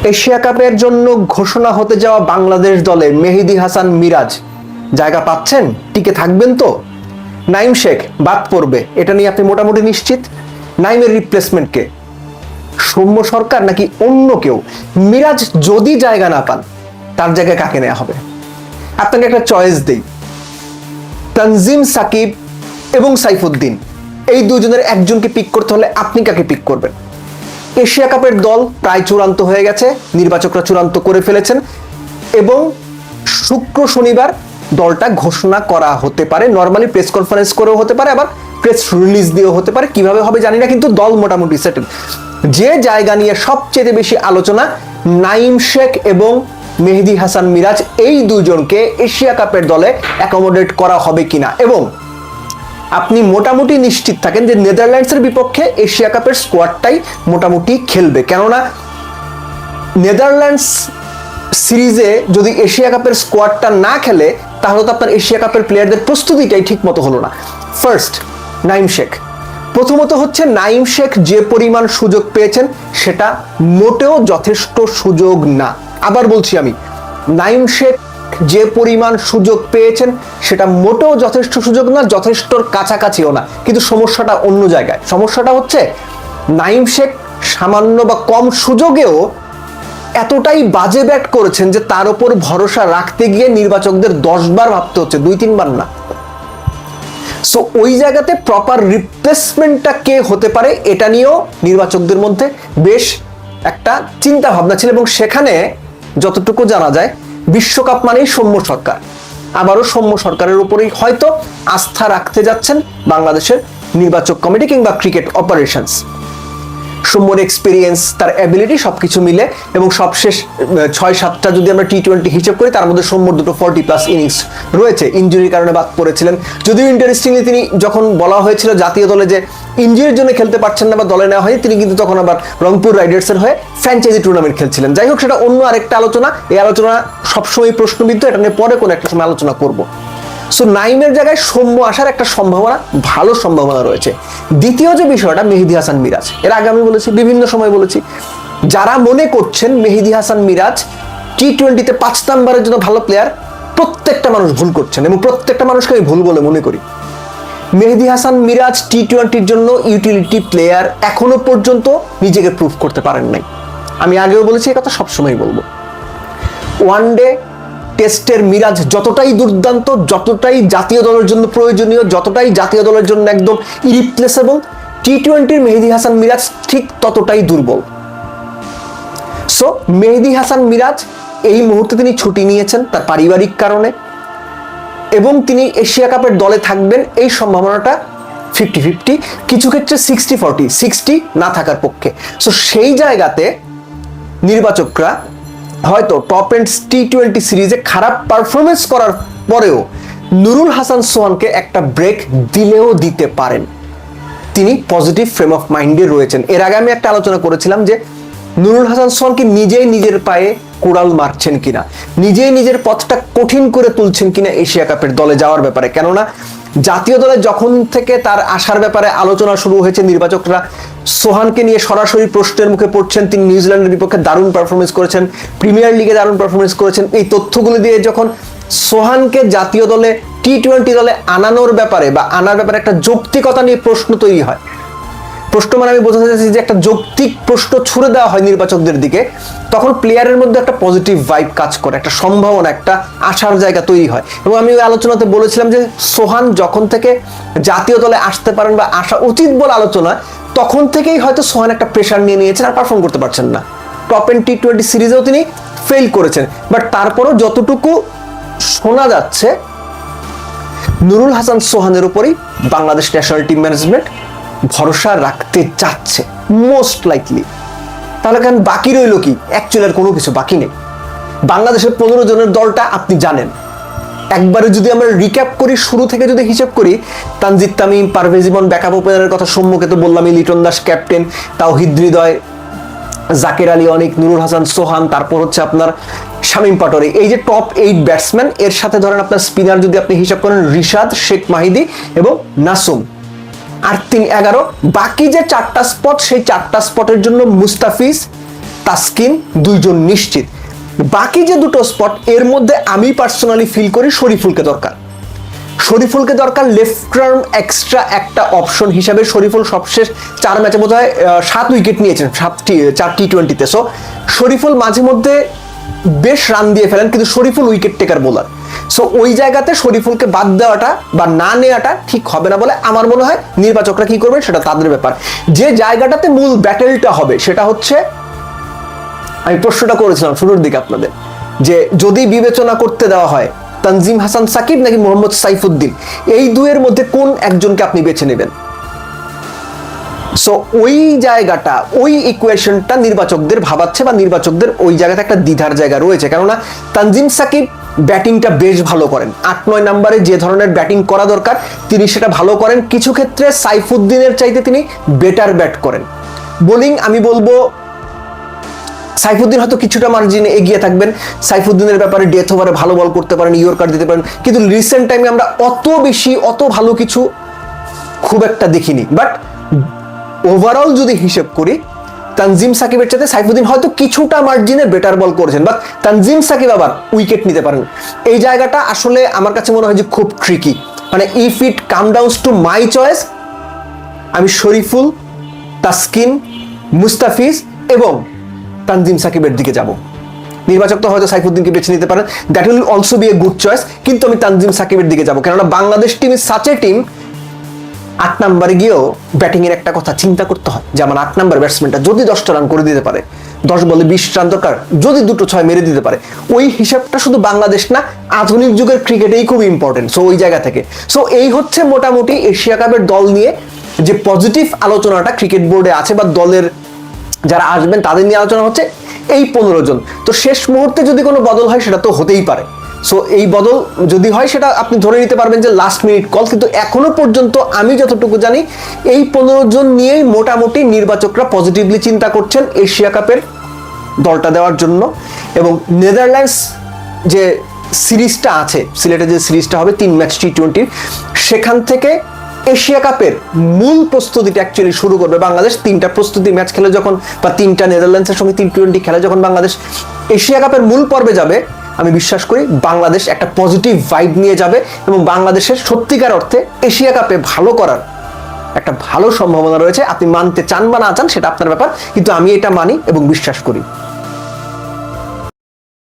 Asia কাপের জন্য ঘোষণা হতে যাওয়া বাংলাদেশ দলে মেহেদী হাসান মিরাজ জায়গা পাচ্ছেন? টিকে থাকবেন তো? নাইম শেখ বাদ পড়বে, এটা নিয়ে আপনি মোটামুটি নিশ্চিত? নাইমের রিপ্লেসমেন্ট কে? সৌম্য সরকার নাকি অন্য কেউ? মিরাজ যদি জায়গা না পান, তার জায়গায় কাকে নেওয়া হবে? আপনাকে একটা চয়েস দেই, তানজিম সাকিব এবং সাইফুদ্দিন, এই দুজনের একজনকে পিক করতে হলে আপনি কাকে পিক করবেন? এশিয়া কাপের দল প্রায় চূড়ান্ত হয়ে গেছে, নির্বাচকরা চূড়ান্ত করে ফেলেছেন এবং শুক্র শনিবার দলটা ঘোষণা করা হতে পারে। নর্মালি প্রেস কনফারেন্স করেও হতে পারে, আবার প্রেস রিলিজ দিয়েও হতে পারে, কিভাবে হবে জানি না, কিন্তু দল মোটামুটি সেটেল। যে জায়গা নিয়ে সবচেয়ে বেশি আলোচনা, নাইম শেখ এবং মেহেদী হাসান মিরাজ, এই দুজনকে এশিয়া কাপের দলে অ্যাকোমোডেট করা হবে কিনা। এবং আপনি মোটামুটি নিশ্চিত থাকেন যে নেদারল্যান্ডসের বিপক্ষে এশিয়া কাপের স্কোয়াডটাই মোটামুটি খেলবে, কেননা নেদারল্যান্ডস সিরিজে যদি এশিয়া কাপের স্কোয়াডটা না খেলে, তাহলে তো আপনার এশিয়া কাপের প্লেয়ারদের প্রস্তুতিটাই ঠিক মতো হলো না। ফার্স্ট, নাইম শেখ। প্রথমত হচ্ছে নাইম শেখ যে পরিমাণ সুযোগ পেয়েছেন সেটা মোটেও যথেষ্ট সুযোগ না। আবার বলছি আমি, নাইম শেখ যে পরিমাণ সুযোগ পেয়েছেন সেটা মোটেও যথেষ্ট সুযোগ না, যথেষ্টর কাছাকাছিও না। কিন্তু সমস্যাটা অন্য জায়গায়। সমস্যাটা হচ্ছে নাইম শেখ সামান্য বা কম সুযোগেও এতটাই বাজে ব্যাট করেছেন যে তার উপর ভরসা রাখতে গিয়ে নির্বাচকদের 10 বার ভাবতে হচ্ছে, 2-3 বার না। সো ওই জায়গাতে প্রপার রিপ্লেসমেন্টটা কে হতে পারে, এটা নিয়েও নির্বাচকদের মধ্যে বেশ একটা চিন্তা ভাবনা ছিল। এবং সেখানে যতটুকু জানা যায়, বিশ্বকাপ মানেই সৌম্য সরকার, আবারও সৌম্য সরকারের উপরেই হয়তো আস্থা রাখতে যাচ্ছেন বাংলাদেশের নির্বাচক কমিটি কিংবা ক্রিকেট অপারেশনস। সৌম্যর এক্সপিরিয়েন্স, তার অ্যাবিলিটি সবকিছু মিলে, এবং সবশেষ 6-7টা যদি আমরা টি-20 হিসেব করি, তার মধ্যে সৌম্যর দুটো 40+ ইনিংস রয়েছে। ইনজুরির কারণে বাদ পড়েছিলেন। যদিও ইন্টারেস্টিংলি তিনি যখন বলা হয়েছিল জাতীয় দলে যে ইনজুরির জন্য খেলতে পারছেন না বা দলে নেওয়া হয়নি, তিনি কিন্তু তখন আবার রংপুর রাইডার্সের হয়ে ফ্র্যাঞ্চাইজি টুর্নামেন্ট খেলছিলেন। যাই হোক, সেটা অন্য আরেকটা আলোচনা। এই আলোচনা সবসময় প্রশ্নবিদ্ধ, এটা নিয়ে পরে কোনো একটা সময় আলোচনা করব। সো নাইমের জায়গায় সৌম্য আসার একটা সম্ভাবনা, ভালো সম্ভাবনা রয়েছে। দ্বিতীয় যে বিষয়টা, মেহেদী হাসান মিরাজ। এর আগে আমি বলেছি, বিভিন্ন সময় বলেছি, যারা মনে করছেন মেহেদী হাসান মিরাজ টি-20তে 5 নাম্বারের জন্য ভালো প্লেয়ার, প্রত্যেকটা মানুষ ভুল করছেন, এবং প্রত্যেকটা মানুষকে আমি ভুল বলে মনে করি। মেহেদী হাসান মিরাজ টি-20-র জন্য ইউটিলিটি প্লেয়ার এখনো পর্যন্ত নিজেকে প্রুভ করতে পারেন নাই। আমি আগেও বলেছি, এই কথা সবসময় বলবো। ওয়ানডে টেস্টের মিরাজ যতটাই দুর্দান্ত, যতটাই জাতীয় দলের জন্য প্রয়োজনীয়, যতটাই জাতীয় দলের জন্য একদম ইরিপ্লেসেবল, টি-20-র মেহেদী হাসান মিরাজ ঠিক ততটাই দুর্বল। সো মেহেদী হাসান মিরাজ এই মুহূর্তে তিনি ছুটি নিয়েছেন তার পারিবারিক কারণে, এবং তিনি এশিয়া কাপের দলে থাকবেন এই সম্ভাবনাটা 50-50, কিছু ক্ষেত্রে 60-40, 60 না থাকার পক্ষে। সো সেই জায়গাতে নির্বাচকরা হয়তো টপ এন্ড টি-20 সিরিজে খারাপ পারফরমেন্স করার পরেও নুরুল হাসান সোহানকে একটা ব্রেক দিলেও দিতে পারেন। তিনি পজিটিভ ফ্রেম অফ মাইন্ডে রয়েছেন। এর আগে আমি একটা আলোচনা করেছিলাম যে নুরুল হাসান সোহান কি নিজেই নিজের পায়ে কোড়াল মারছেন কিনা, নিজেই নিজের পথটা কঠিন করে তুলছেন কিনা এশিয়া কাপের দলে যাওয়ার ব্যাপারে। কেননা জাতীয় দলে যখন থেকে তার আসার ব্যাপারে আলোচনা শুরু হয়েছে, নির্বাচকরা সোহানকে নিয়ে সরাসরি প্রশ্নের মুখে পড়ছেন। তিনি নিউজিল্যান্ডের বিপক্ষে দারুণ পারফরমেন্স করেছেন, প্রিমিয়ার লিগে দারুণ পারফরমেন্স করেছেন। এই তথ্যগুলো দিয়ে যখন সোহানকে জাতীয় দলে টি-20 দলে আনানোর ব্যাপারে বা আনার ব্যাপারে একটা যৌক্তিকতা নিয়ে প্রশ্ন তৈরি হয়, প্রশ্ন মানে আমি বোঝাতে চাইছি যে একটা যৌক্তিক প্রশ্ন ছুড়ে দেওয়া হয় নির্বাচকদের দিকে, তখন প্লেয়ারের মধ্যে একটা পজিটিভ ভাইব কাজ করে, একটা সম্ভাবনা, একটা আশার জায়গা তৈরি হয়। এবং আমি ওই আলোচনাতে বলেছিলাম যে সোহান যখন থেকে জাতীয় দলে আসতে পারেন বা আসা উচিত বলে আলোচনা, তখন থেকেই হয়তো সোহান একটা প্রেশার নিয়ে নিয়েছেন, আর পারফর্ম করতে পারছেন না। টপ এন্ড টি-20 সিরিজেও তিনি ফেল করেছেন, বাট তারপরও যতটুকু শোনা যাচ্ছে নুরুল হাসান সোহানের উপরই বাংলাদেশ ন্যাশনাল টিম ম্যানেজমেন্ট ভরসা রাখতে চাচ্ছে মোস্ট লাইকলি। তাহলে কেন বাকি রইল কি? অ্যাকচুয়ালি কোনো কিছু বাকি নেই। বাংলাদেশের 15 জনের দলটা আপনি জানেন। একবারে যদি আমরা রিক্যাপ করি, শুরু থেকে যদি হিসাব করি, তানজিদ তামিম, পারভেজ ইমন ব্যাকআপ ওপেনারের কথা সম্মুখে তো বললামই, লিটন দাস ক্যাপ্টেন, তাওহিদ হৃদয়, জাকের আলী অনিক, নুরুল হাসান সোহান, তারপর হচ্ছে আপনার শামীম পাটোয়ারি। এই যে টপ 8 ব্যাটসম্যান, এর সাথে ধরেন আপনার স্পিনার যদি আপনি হিসাব করেন, রিশাদ, শেখ মাহিদি এবং নাসুম, 8-3-11। বাকি যে 4টা স্পট, সেই 4টা স্পটের জন্য মুস্তাফিজ, তাসকিন দুইজন নিশ্চিত। বাকি যে দুটো স্পট এর মধ্যে আমি পার্সোনালি ফিল করি শরীফুলকে দরকার। শরীফুলকে দরকার লেফট আর্ম এক্সট্রা একটা অপশন হিসাবে। শরীফুল সবশেষ 4 ম্যাচে বোধহয় 7 উইকেট নিয়েছেন 4 টি20-তে। সো শরীফুল মাঝে মধ্যে বেশ রান দিয়ে ফেলেন, কিন্তু Shoriful wicket taker bowler. So ওই জায়গাতে শরীফুলকে বাদ দেওয়াটা বা না নেওয়াটা ঠিক হবে না বলে আমার মনে হয়। নির্বাচকরা কি করবেন সেটা তাদের ব্যাপার। যে জায়গাটাতে মূল ব্যাটেলটা হবে সেটা হচ্ছে, আমি প্রশ্নটা করেছিলাম শুরুর দিকে আপনাদের, যে যদি বিবেচনা করতে দেওয়া হয় তানজিম হাসান সাকিব নাকি মোহাম্মদ সাইফুদ্দিন, এই দুয়ের মধ্যে কোন একজনকে আপনি বেছে নেবেন? সো ওই জায়গাটা, ওই ইকুয়েশনটা নির্বাচকদের ভাবাচ্ছে বা নির্বাচকদের ওই জায়গাতে একটা দ্বিধার জায়গা রয়েছে। কেননা তানজিম সাকিব ব্যাটিংটা বেশ ভালো করেন, 8-9 নম্বরে যে ধরনের ব্যাটিং করা দরকার তিনি সেটা ভালো করেন। কিছু ক্ষেত্রে সাইফুদ্দিনের চাইতে তিনি বেটার ব্যাট করেন। বোলিং আমি বলবো সাইফুদ্দিন হয়তো কিছুটা মার্জিনে এগিয়ে থাকবেন। সাইফুদ্দিনের ব্যাপারে ডেথ ওভারে ভালো বল করতে পারেন, ইয়র্কার দিতে পারেন, কিন্তু রিসেন্ট টাইমে আমরা অত ভালো কিছু খুব একটা দেখিনি। বাট ওভারঅল যদি হিসেব করি, তানজিম সাকিবের চাইতে সাইফুদ্দিন হয়তো কিছুটা মার্জিনে বেটার বল করেছেন, বা তানজিম সাকিব আবার উইকেট নিতে পারেন। এই জায়গাটা আসলে আমার কাছে মনে হয় যে খুব ট্রিকি। মানে if it come downs to my choice, আমি শরীফুল, তাসকিন, মুস্তাফিজ এবং তানজিম সাকিবের দিকে যাব। নির্বাচক তো হয়তো সাইফুদ্দিনকে বেছে নিতে পারেন, that will also B a good choice, কিন্তু আমি তানজিম সাকিবের দিকে যাব। কেননা Bangladesh team is such a team, 8 নম্বরে গিয়েও ব্যাটিং এর একটা কথা চিন্তা করতে হয় যে আমার 8 নম্বর ব্যাটসম্যানটা যদি 10টা রান করে দিতে পারে, 10 বলে 20 রান দরকার, যদি 2টো 6 মেরে দিতে পারে, ওই হিসাবটা শুধু বাংলাদেশ না আধুনিক যুগের ক্রিকেটেই খুব ইম্পর্টেন্ট। সো ওই জায়গা থেকে এই হচ্ছে মোটামুটি এশিয়া কাপের দল নিয়ে যে পজিটিভ আলোচনাটা ক্রিকেট বোর্ডে আছে, বা দলের যারা আসবেন তাদের নিয়ে আলোচনা হচ্ছে এই 15 জন। তো শেষ মুহূর্তে যদি কোনো বদল হয় সেটা তো হতেই পারে। সো এই বদল যদি হয় সেটা আপনি ধরে নিতে পারবেন যে লাস্ট মিনিট কল, কিন্তু এখনো পর্যন্ত আমি যতটুকু জানি এই 15 জন নিয়েই মোটামুটি নির্বাচকরা পজিটিভলি চিন্তা করছেন এশিয়া কাপের দলটা দেওয়ার জন্য। এবং নেদারল্যান্ডস যে সিরিজটা আছে, সিলেটে যে সিরিজটা হবে 3 ম্যাচ টি20, সেখান থেকে এশিয়া কাপের মূল প্রস্তুতিটা অ্যাকচুয়ালি শুরু করবে বাংলাদেশ। 3টা প্রস্তুতি ম্যাচ খেলে যখন, বা 3টা নেদারল্যান্ডসের সঙ্গে টি20 খেলে যখন বাংলাদেশ এশিয়া কাপের মূল পর্বে যাবে, আমি বিশ্বাস করি বাংলাদেশ একটা পজিটিভ ভাইব নিয়ে যাবে এবং বাংলাদেশের সত্যিকার অর্থে এশিয়া কাপে ভালো করার একটা ভালো সম্ভাবনা রয়েছে। আপনি মানতে চান বা না চান সেটা আপনার ব্যাপার, কিন্তু আমি এটা মানি এবং বিশ্বাস করি।